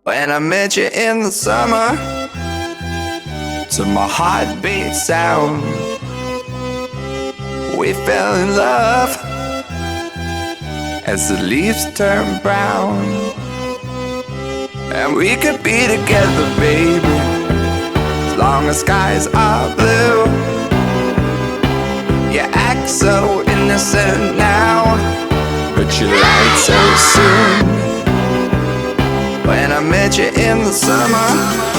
When I met you in the summer, to my heartbeat sound, we fell in love as the leaves turn brown. And we could be together, baby, as long as skies are blue. You act so innocent now, but you lied so soon. When I met you in the summer,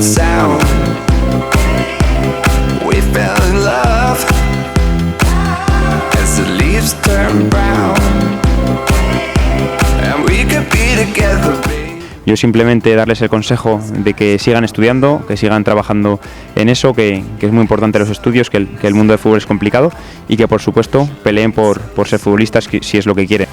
sound, we fell in love as the leaves turn brown, and we could be together, baby. Yo simplemente darles el consejo de que sigan estudiando, que sigan trabajando en eso, que es muy importante los estudios, que el mundo del fútbol es complicado y que por supuesto peleen por ser futbolistas si es lo que quieren.